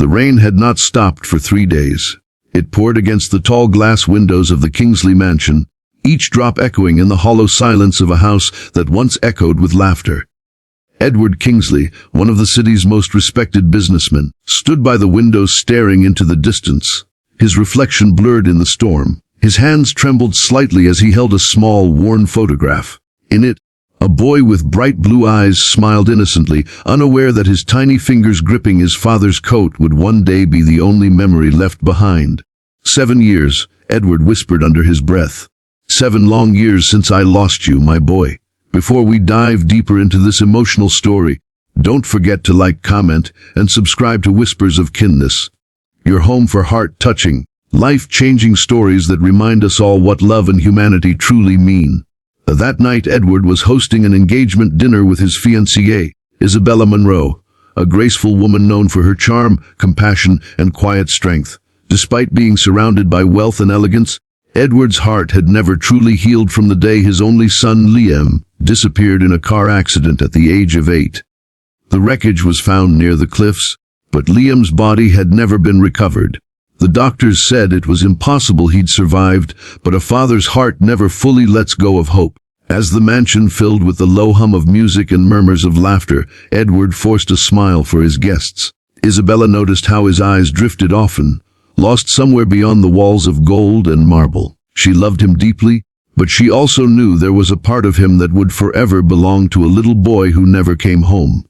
The rain had not stopped for 3 days. It poured against the tall glass windows of the Kingsley mansion, each drop echoing in the hollow silence of a house that once echoed with laughter. Edward Kingsley, one of the city's most respected businessmen, stood by the window staring into the distance, his reflection blurred in the storm. His hands trembled slightly as he held a small, worn photograph. In it, a boy with bright blue eyes smiled innocently, unaware that his tiny fingers gripping his father's coat would one day be the only memory left behind. 7 years, Edward whispered under his breath. 7 long years since I lost you, my boy. Before we dive deeper into this emotional story, don't forget to like, comment, and subscribe to Whispers of Kinness, your home for heart-touching, life-changing stories that remind us all what love and humanity truly mean. That night, Edward was hosting an engagement dinner with his fiancée, Isabella Monroe, a graceful woman known for her charm, compassion, and quiet strength. Despite being surrounded by wealth and elegance, Edward's heart had never truly healed from the day his only son, Liam, disappeared in a car accident at the age of 8. The wreckage was found near the cliffs, but Liam's body had never been recovered. The doctors said it was impossible he'd survived, but a father's heart never fully lets go of hope. As the mansion filled with the low hum of music and murmurs of laughter, Edward forced a smile for his guests. Isabella noticed how his eyes drifted often, lost somewhere beyond the walls of gold and marble. She loved him deeply, but she also knew there was a part of him that would forever belong to a little boy who never came home.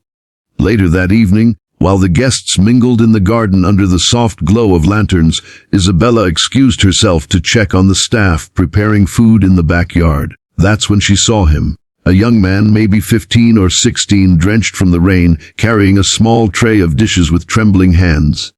Later that evening, while the guests mingled in the garden under the soft glow of lanterns, Isabella excused herself to check on the staff preparing food in the backyard. That's when she saw him, a young man, maybe 15 or 16, drenched from the rain, carrying a small tray of dishes with trembling hands.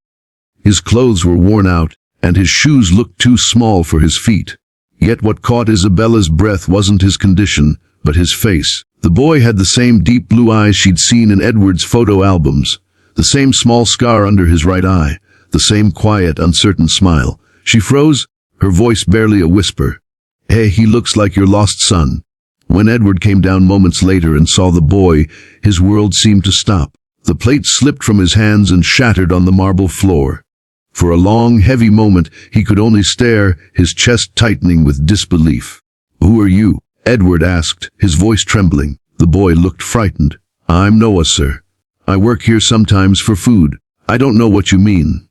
His clothes were worn out, and his shoes looked too small for his feet. Yet what caught Isabella's breath wasn't his condition, but his face. The boy had the same deep blue eyes she'd seen in Edward's photo albums, the same small scar under his right eye, the same quiet, uncertain smile. She froze, her voice barely a whisper. "Hey, he looks like your lost son." When Edward came down moments later and saw the boy, his world seemed to stop. The plate slipped from his hands and shattered on the marble floor. For a long, heavy moment, he could only stare, his chest tightening with disbelief. "Who are you?" Edward asked, his voice trembling. The boy looked frightened. "I'm Noah, sir. I work here sometimes for food. I don't know what you mean."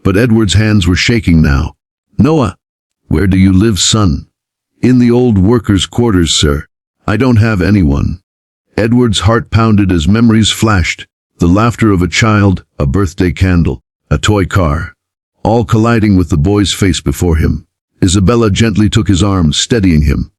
But Edward's hands were shaking now. "Noah, where do you live, son?" "In the old workers' quarters, sir. I don't have anyone." Edward's heart pounded as memories flashed. The laughter of a child, a birthday candle, a toy car, all colliding with the boy's face before him. Isabella gently took his arm, steadying him.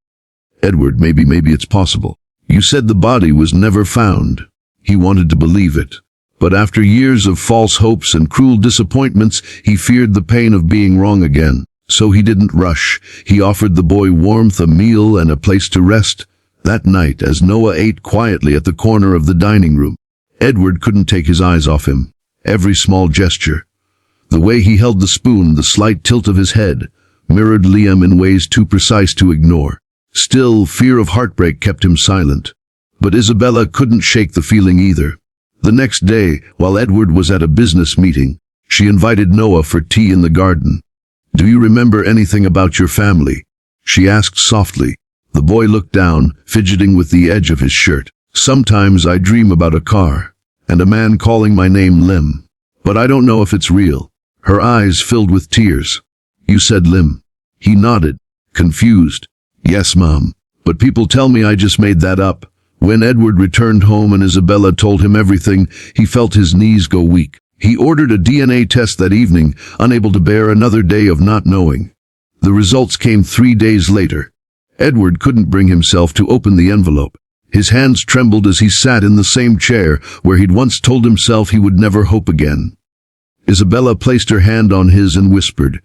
"Edward, maybe it's possible. You said the body was never found." He wanted to believe it. But after years of false hopes and cruel disappointments, he feared the pain of being wrong again. So he didn't rush. He offered the boy warmth, a meal, and a place to rest. That night, as Noah ate quietly at the corner of the dining room, Edward couldn't take his eyes off him. Every small gesture, the way he held the spoon, the slight tilt of his head, mirrored Liam in ways too precise to ignore. Still, fear of heartbreak kept him silent. But Isabella couldn't shake the feeling either. The next day, while Edward was at a business meeting, she invited Noah for tea in the garden. "Do you remember anything about your family?" she asked softly. The boy looked down, fidgeting with the edge of his shirt. "Sometimes I dream about a car, and a man calling my name Lim. But I don't know if it's real." Her eyes filled with tears. "You said Lim?" He nodded, confused. "Yes, Mom. But people tell me I just made that up." When Edward returned home and Isabella told him everything, he felt his knees go weak. He ordered a DNA test that evening, unable to bear another day of not knowing. The results came 3 days later. Edward couldn't bring himself to open the envelope. His hands trembled as he sat in the same chair where he'd once told himself he would never hope again. Isabella placed her hand on his and whispered,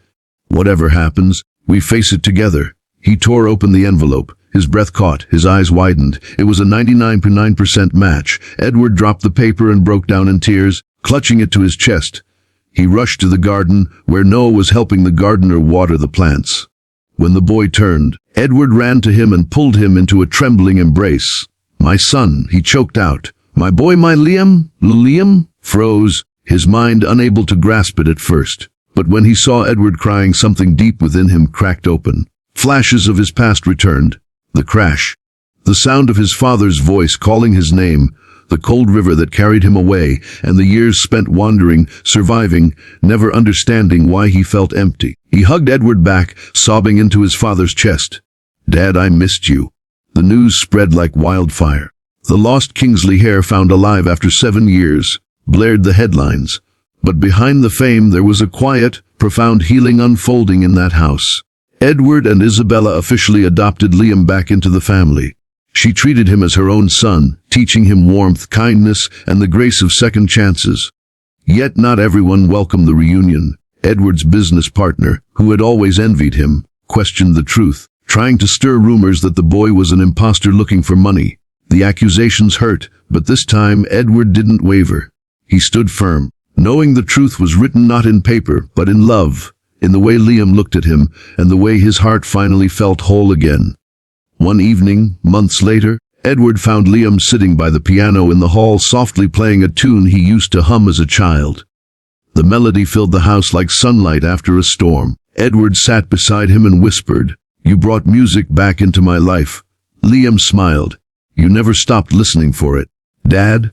"Whatever happens, we face it together." He tore open the envelope. His breath caught, his eyes widened. It was a 99.9% match. Edward dropped the paper and broke down in tears, clutching it to his chest. He rushed to the garden, where Noah was helping the gardener water the plants. When the boy turned, Edward ran to him and pulled him into a trembling embrace. "My son," he choked out. "My boy, my Liam?" Liam froze, his mind unable to grasp it at first. But when he saw Edward crying, something deep within him cracked open. Flashes of his past returned. The crash. The sound of his father's voice calling his name, the cold river that carried him away, and the years spent wandering, surviving, never understanding why he felt empty. He hugged Edward back, sobbing into his father's chest. "Dad, I missed you." The news spread like wildfire. The lost Kingsley heir found alive after 7 years, blared the headlines. But behind the fame there was a quiet, profound healing unfolding in that house. Edward and Isabella officially adopted Liam back into the family. She treated him as her own son, teaching him warmth, kindness, and the grace of second chances. Yet not everyone welcomed the reunion. Edward's business partner, who had always envied him, questioned the truth, trying to stir rumors that the boy was an imposter looking for money. The accusations hurt, but this time Edward didn't waver. He stood firm, knowing the truth was written not in paper, but in love, in the way Liam looked at him, and the way his heart finally felt whole again. One evening, months later, Edward found Liam sitting by the piano in the hall, softly playing a tune he used to hum as a child. The melody filled the house like sunlight after a storm. Edward sat beside him and whispered, "You brought music back into my life." Liam smiled. "You never stopped listening for it." "Dad,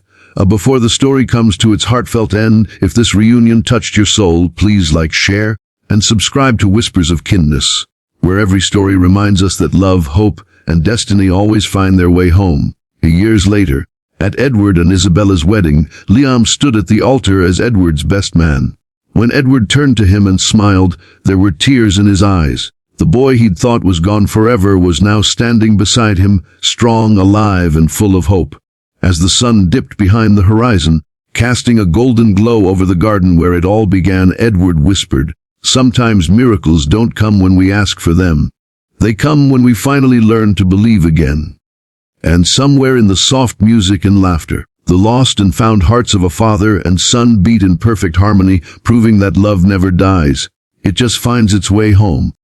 before the story comes to its heartfelt end, if this reunion touched your soul, please like, share, and subscribe to Whispers of Kindness, where every story reminds us that love, hope, and destiny always find their way home. Years later, at Edward and Isabella's wedding, Liam stood at the altar as Edward's best man. When Edward turned to him and smiled, there were tears in his eyes. The boy he'd thought was gone forever was now standing beside him, strong, alive, and full of hope. As the sun dipped behind the horizon, casting a golden glow over the garden where it all began, Edward whispered, "Sometimes miracles don't come when we ask for them. They come when we finally learn to believe again." And somewhere in the soft music and laughter, the lost and found hearts of a father and son beat in perfect harmony, proving that love never dies. It just finds its way home.